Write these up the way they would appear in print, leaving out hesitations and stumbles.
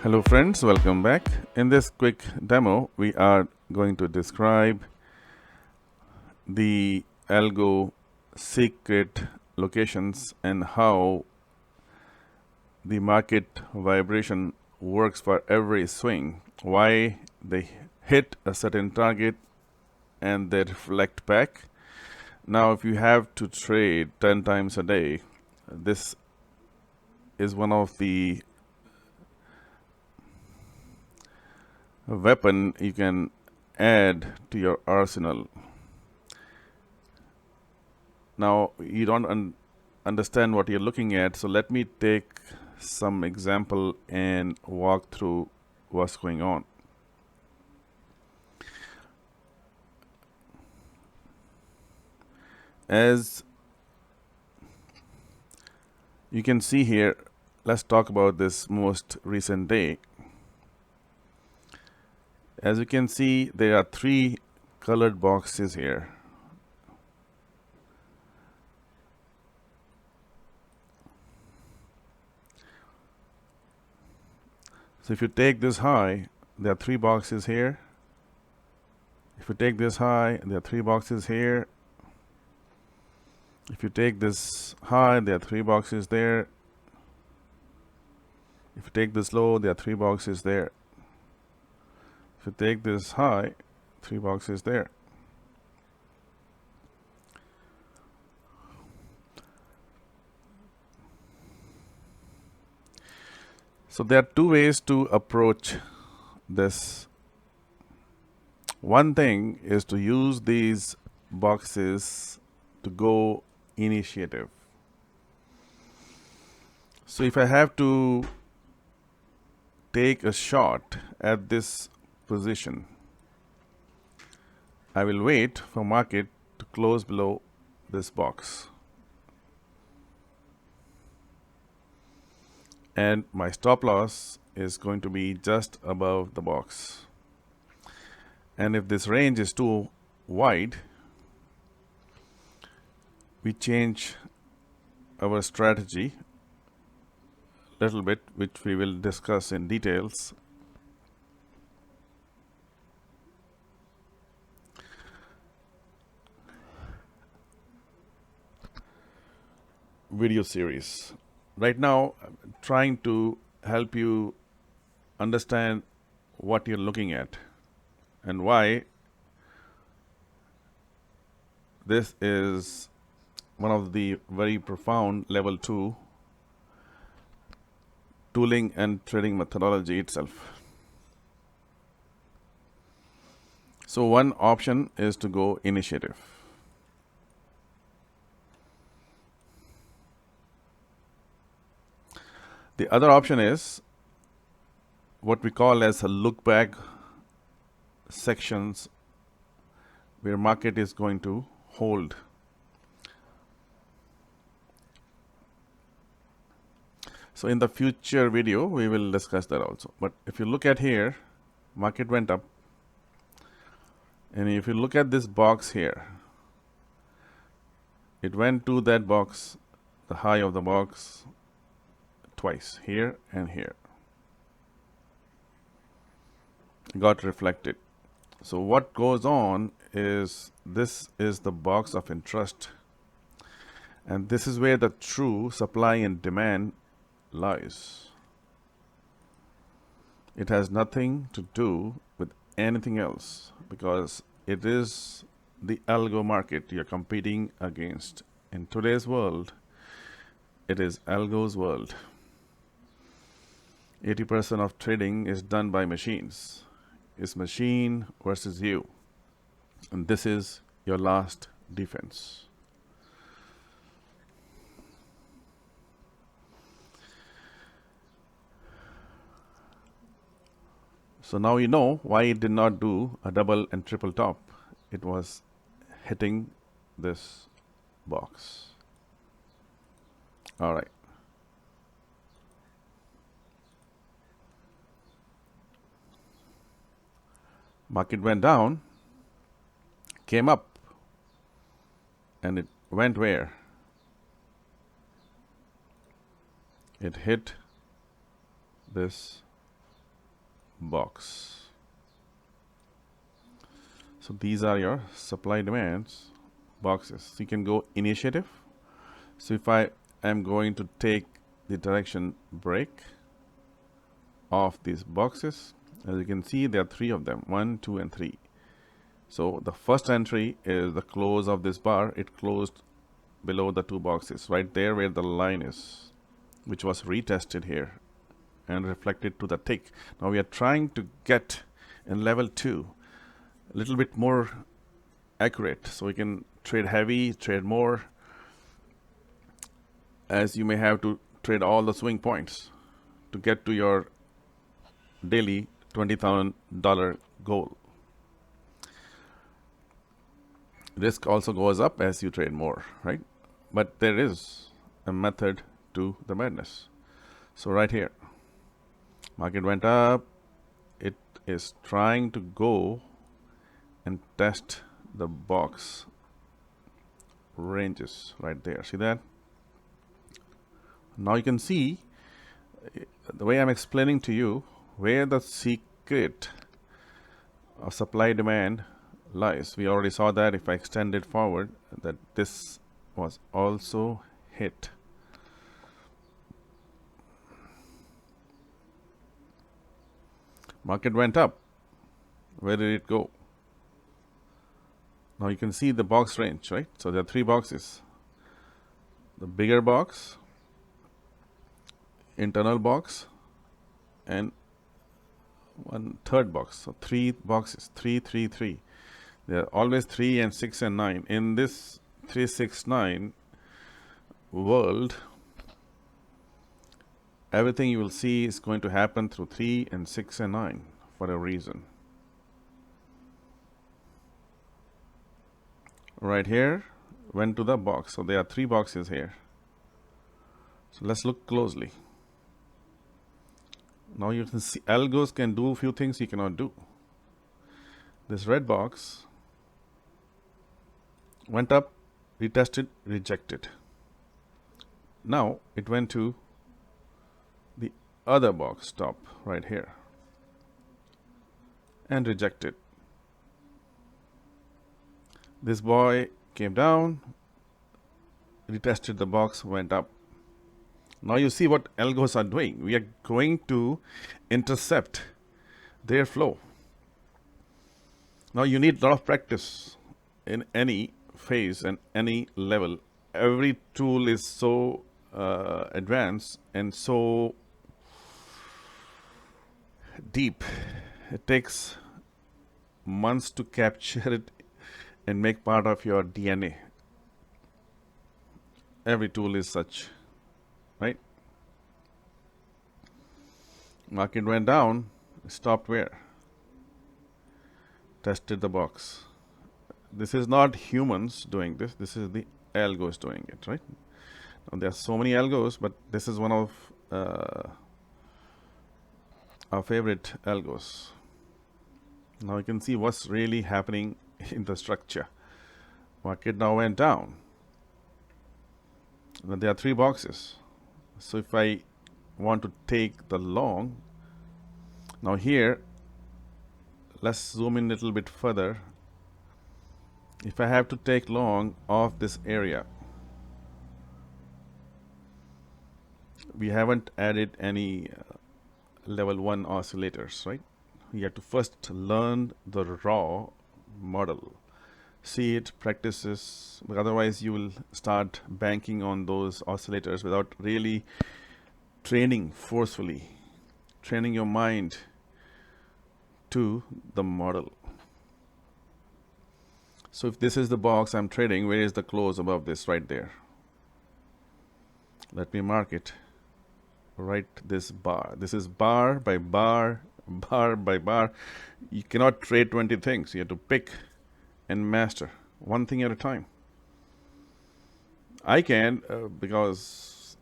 Hello friends, welcome back. In this quick demo, we are going to describe the algo secret locations and how the market vibration works for every swing, why they hit a certain target and they reflect back. Now, if you have to trade 10 times a day, this is one of the weapon you can add to your arsenal. Now you don't understand what you're looking at, so let me take some example and walk through what's going on. As you can see here, let's talk about this most recent day. As you can see, there are three colored boxes here. So if you take this high, there are three boxes here. If you take this high, there are three boxes here. If you take this high, there are three boxes there. If you take this low, there are three boxes there. If you take this high, three boxes there. So there are two ways to approach this. One thing is to use these boxes to go initiative. So if I have to take a shot at this position, I will wait for market to close below this box. And my stop loss is going to be just above the box. And if this range is too wide, we change our strategy a little bit, which we will discuss in details. Video series. Right now, I'm trying to help you understand what you're looking at and why this is one of the very profound level 2 tooling and trading methodology itself. So one option is to go initiative. The other option is what we call as a look back sections, where market is going to hold. So in the future video, we will discuss that also. But if you look at here, market went up. And if you look at this box here, it went to that box, the high of the box, twice, here and here. Got reflected. So what goes on is, this is the box of interest, and this is where the true supply and demand lies. It has nothing to do with anything else, because it is the algo market you're competing against. In today's world, it is algo's world. 80% of trading is done by machines. It's machine versus you. And this is your last defense. So now you know why it did not do a double and triple top. It was hitting this box. All right. Market went down, came up, and it went where? It hit this box. So these are your supply demands boxes. So you can go initiative. So if I am going to take the direction break of these boxes, as you can see, there are 3 of them, 1, 2, and 3. So the first entry is the close of this bar. It closed below the 2 boxes, right there where the line is, which was retested here and reflected to the tick. Now we are trying to get in level 2 a little bit more accurate, so we can trade heavy, trade more, as you may have to trade all the swing points to get to your daily $20,000 goal. Risk also goes up as you trade more, right? But there is a method to the madness. So right here, market went up. It is trying to go and test the box ranges right there. See that? Now you can see the way I'm explaining to you where the secret of supply demand lies. We already saw that. If I extend it forward, that this was also hit. Market went up. Where did it go? Now you can see the box range, right? So there are 3 boxes. The bigger box, internal box, and 1/3 box. So 3 boxes, 3, 3, 3. There are always 3 and 6 and 9. In this 369 world, everything you will see is going to happen through 3 and 6 and 9 for a reason. Right here went to the box. So there are 3 boxes here. So let's look closely. Now you can see algos can do a few things you cannot do. This red box went up, retested, rejected. Now it went to the other box top right here and rejected. This boy came down, retested the box, went up. Now you see what algos are doing. We are going to intercept their flow. Now you need a lot of practice in any phase and any level. Every tool is so advanced and so deep. It takes months to capture it and make part of your DNA. Every tool is such, right? Market went down, stopped where? Tested the box. This is not humans doing this. This is the algos doing it, right? Now, there are so many algos, but this is one of our favorite algos. Now you can see what's really happening in the structure. Market now went down. Now there are 3 boxes. So if I want to take the long, now here, let's zoom in a little bit further. If I have to take long of this area, we haven't added any level 1 oscillators, right? You have to first learn the raw model, see it, practices, but otherwise you will start banking on those oscillators without really training forcefully, training your mind to the model. So if this is the box I'm trading, where is the close above this? Right there. Let me mark it. Right, this bar. This is bar by bar, bar by bar. You cannot trade 20 things. You have to pick and master one thing at a time. I can because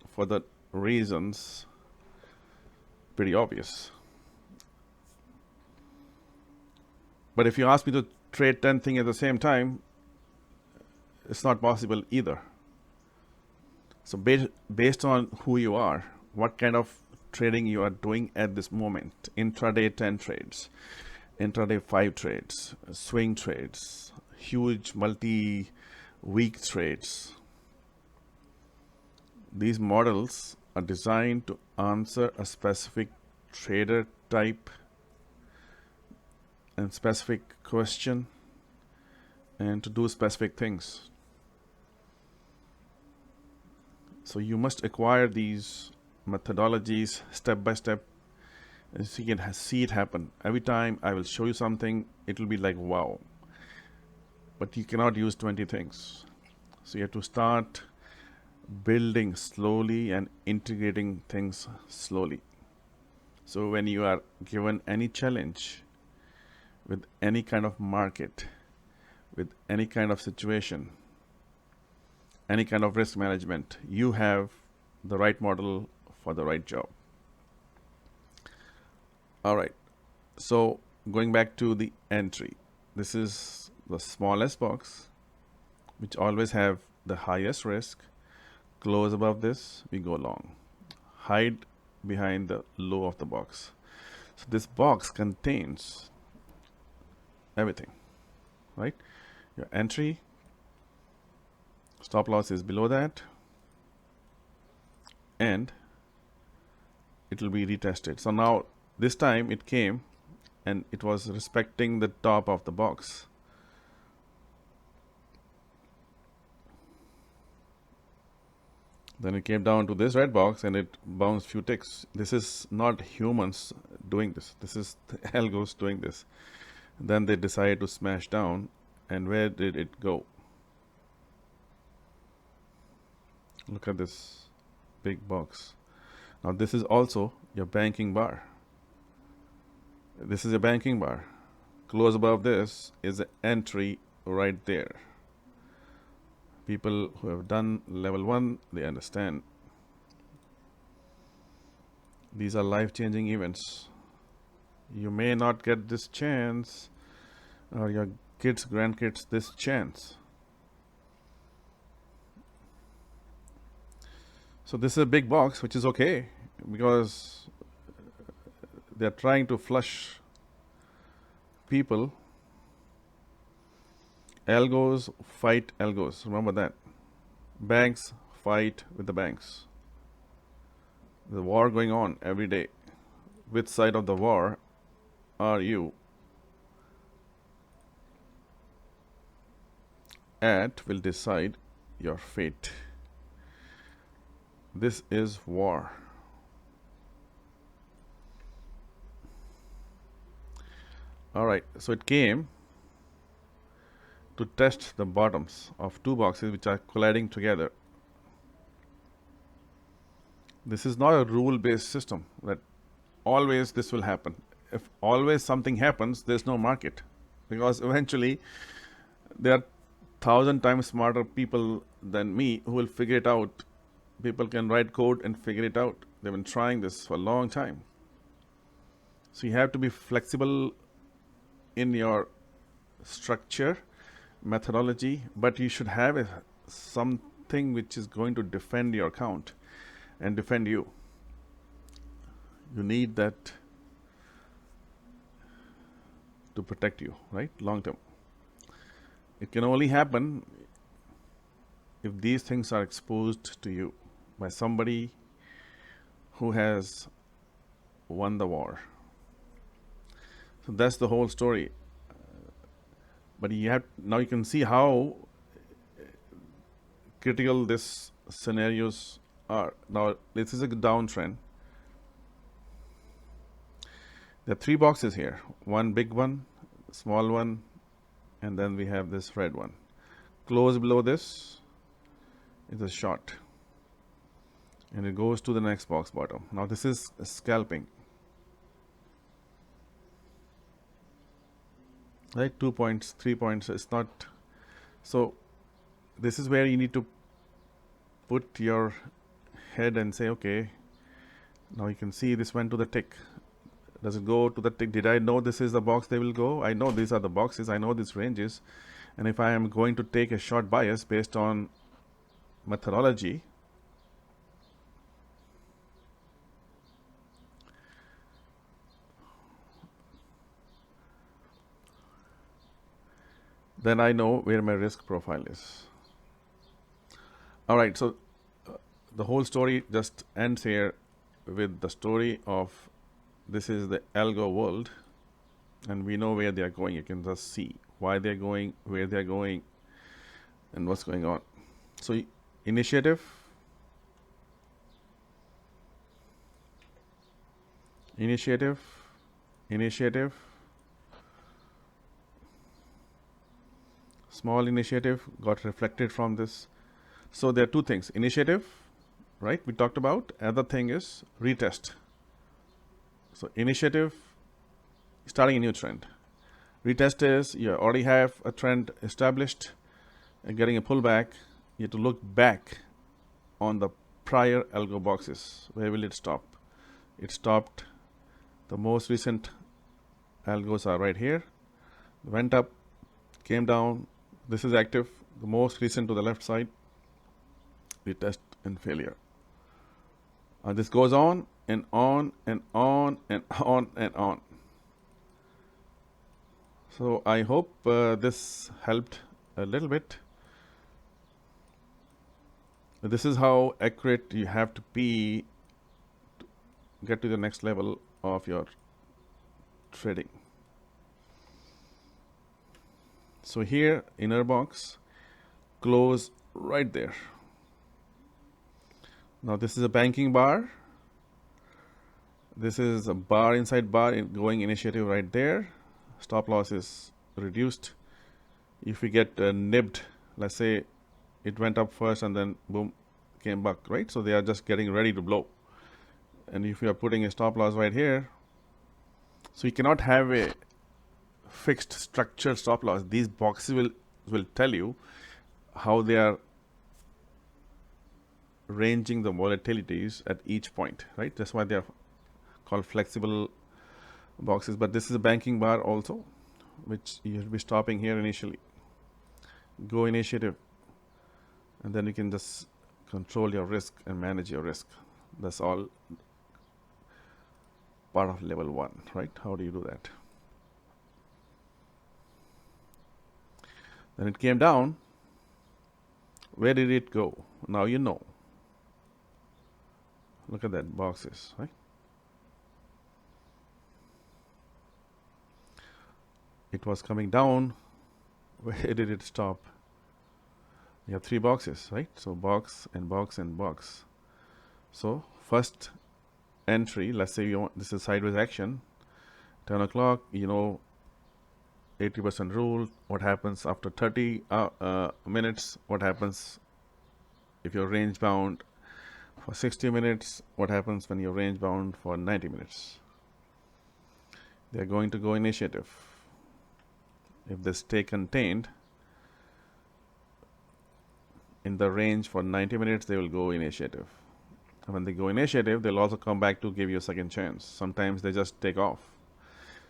for the reasons pretty obvious. But if you ask me to trade 10 things at the same time, it's not possible either. So based on who you are, what kind of trading you are doing at this moment. Intraday 10 trades, intraday 5 trades, swing trades, huge multi-week trades. These models are designed to answer a specific trader type and specific question and to do specific things. So you must acquire these methodologies step by step, so you can see it happen. Every time I will show you something, it will be like wow. But you cannot use 20 things. So you have to start building slowly and integrating things slowly. So when you are given any challenge with any kind of market, with any kind of situation, any kind of risk management, you have the right model for the right job. All right, so going back to the entry, this is the smallest box, which always have the highest risk. Close above this, we go long. Hide behind the low of the box. So this box contains everything, right? Your entry, stop loss is below that, and it will be retested. So now this time it came and it was respecting the top of the box. Then it came down to this red box and it bounced few ticks. This is not humans doing this. This is the algos doing this. Then they decided to smash down. And where did it go? Look at this big box. Now this is also your banking bar. This is a banking bar. Close above this is the entry right there. People who have done level 1, they understand. These are life-changing events. You may not get this chance, or your kids, grandkids, this chance. So this is a big box, which is okay, because they're trying to flush people. Algos fight algos. Remember that. Banks fight with the banks. The war going on every day. Which side of the war are you at will decide your fate. This is war. All right, so it came to test the bottoms of two boxes which are colliding together. This is not a rule-based system that always this will happen. If always something happens, there's no market, because eventually there are 1,000 times smarter people than me who will figure it out. People can write code and figure it out. They've been trying this for a long time. So you have to be flexible in your structure, methodology, but you should have something which is going to defend your account and defend you. You need that to protect you, right? Long term. It can only happen if these things are exposed to you by somebody who has won the war. So that's the whole story. But now you can see how critical these scenarios are. Now this is a downtrend. There are three boxes here. One big one, small one, and then we have this red one. Close below this is a short. And it goes to the next box bottom. Now this is scalping. Right, 2 points, 3 points, it's not. So this is where you need to put your head and say, okay, now you can see this went to the tick. Does it go to the tick? Did I know this is the box they will go? I know these are the boxes, I know these ranges. And if I am going to take a short bias based on methodology, then I know where my risk profile is. All right, so the whole story just ends here with the story of this is the algo world, and we know where they are going. You can just see why they're going, where they're going, and what's going on. So initiative, initiative, initiative, small initiative got reflected from this. So there are two things: initiative, right? We talked about. Other thing is retest. So initiative, starting a new trend. Retest is you already have a trend established and getting a pullback. You have to look back on the prior algo boxes. Where will it stop? It stopped. The most recent algos are right here. Went up, came down. This is active. The most recent to the left side. Retest and failure. This goes on and on and on and on and on. So I hope this helped a little bit. This is how accurate you have to be to get to the next level of your trading. So here, inner box, close right there. Now this is a banking bar. This is a bar inside bar going initiative right there. Stop loss is reduced. If we get nibbed, let's say it went up first and then boom, came back, right? So they are just getting ready to blow. And if you are putting a stop loss right here, so you cannot have a fixed structured stop loss. These boxes will tell you how they are ranging the volatilities at each point, right? That's why they are called flexible boxes. But this is a banking bar also, which you'll be stopping here initially. Go initiative, and then you can just control your risk and manage your risk. That's all part of level 1, right? How do you do that? Then it came down. Where did it go? Now you know. Look at that boxes, right? It was coming down. Where did it stop? You have 3 boxes, right? So box and box and box. So first entry, let's say you want, this is sideways action, 10 o'clock, you know, 80% rule. What happens after 30 minutes? What happens if you're range bound for 60 minutes? What happens when you're range bound for 90 minutes? They're going to go initiative. If they stay contained in the range for 90 minutes, they will go initiative. And when they go initiative, they'll also come back to give you a second chance. Sometimes they just take off.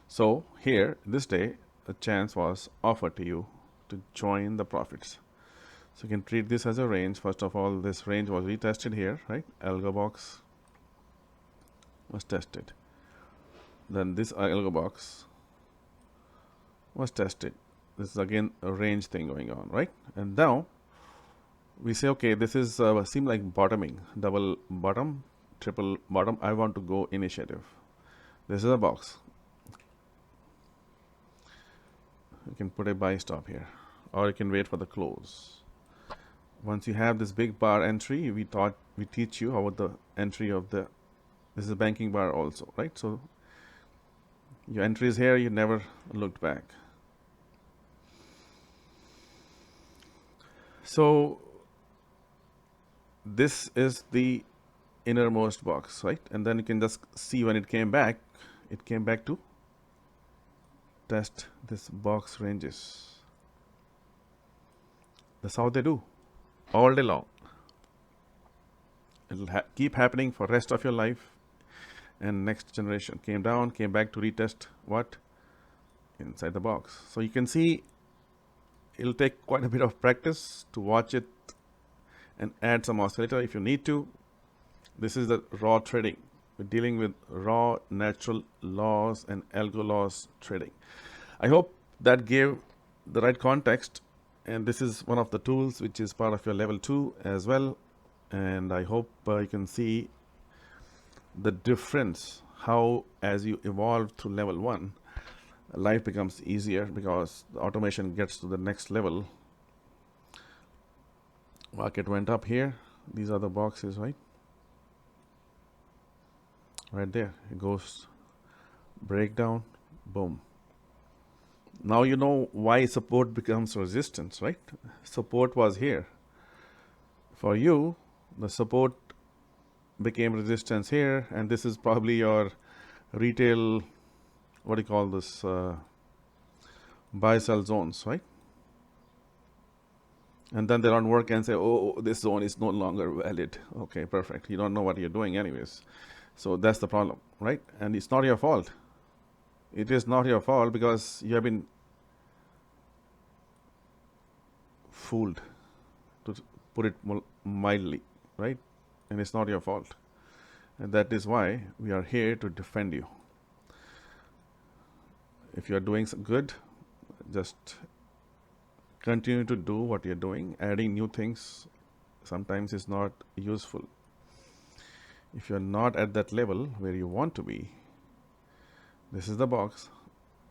So here, this day, a chance was offered to you to join the profits. So you can treat this as a range. First of all, this range was retested here, right? Algo box was tested. Then this algo box was tested. This is again a range thing going on, right? And now we say, okay, this is seem like bottoming, double bottom, triple bottom. I want to go initiative. This is a box. You can put a buy stop here, or you can wait for the close. Once you have this big bar entry, we teach you how the entry of the, this is a banking bar also, right? So your entry is here, you never looked back. So this is the innermost box, right? And then you can just see when it came back to test this box ranges. That's how they do all day long. It'll keep happening for rest of your life. And next generation came down, came back to retest what? Inside the box. So you can see it'll take quite a bit of practice to watch it and add some oscillator if you need to. This is the raw trading. We're dealing with raw natural laws and algo laws trading. I hope that gave the right context, and this is one of the tools which is part of your level 2 as well. And I hope you can see the difference, how as you evolve through level 1, life becomes easier because the automation gets to the next level. Market went up here. These are the boxes, right? Right there. It goes breakdown, boom. Now you know why support becomes resistance, right? Support was here. For you, the support became resistance here, and this is probably your retail, what do you call this, buy sell zones, right? And then they don't work and say, oh, this zone is no longer valid. Okay, perfect. You don't know what you're doing anyways. So that's the problem, right? And it's not your fault. It is not your fault because you have been fooled, to put it mildly, right? And it's not your fault. And that is why we are here to defend you. If you are doing good, just continue to do what you're doing. Adding new things sometimes is not useful. If you're not at that level where you want to be, this is the box.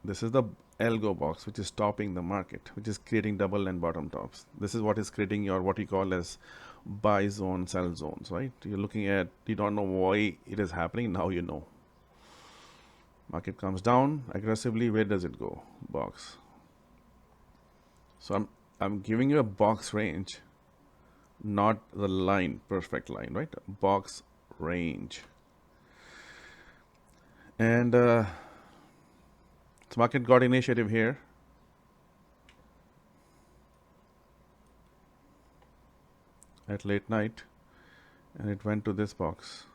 This is the algo box, which is topping the market, which is creating double and bottom tops. This is what is creating your what you call as buy zone, sell zones, right? You're looking at, you don't know why it is happening. Now you know. Market comes down aggressively. Where does it go? Box. So I'm giving you a box range, not the line, perfect line, right? Box range. And so market got initiative here. At late night, and it went to this box.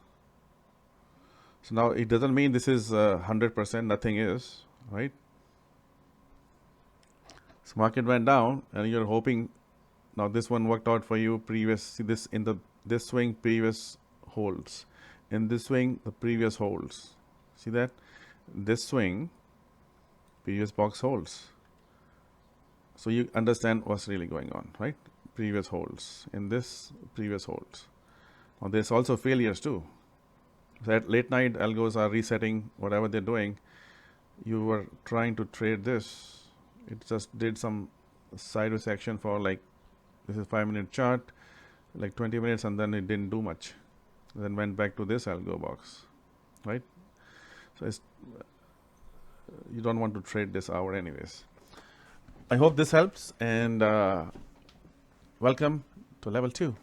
So now it doesn't mean this is 100%, nothing is, right? So market went down, and you're hoping now this one worked out for you. Previous, see this in this swing, previous holds. In this swing, the previous holds. See that? This swing, previous box holds. So you understand what's really going on, right? Previous holds. In this, previous holds. Now there's also failures too. So at late night, algos are resetting whatever they're doing. You were trying to trade this. It just did some sideways action for like, this is 5-minute chart, like 20 minutes, and then it didn't do much. Then went back to this algo box, right? So it's, you don't want to trade this hour anyways. I hope this helps, and welcome to level 2.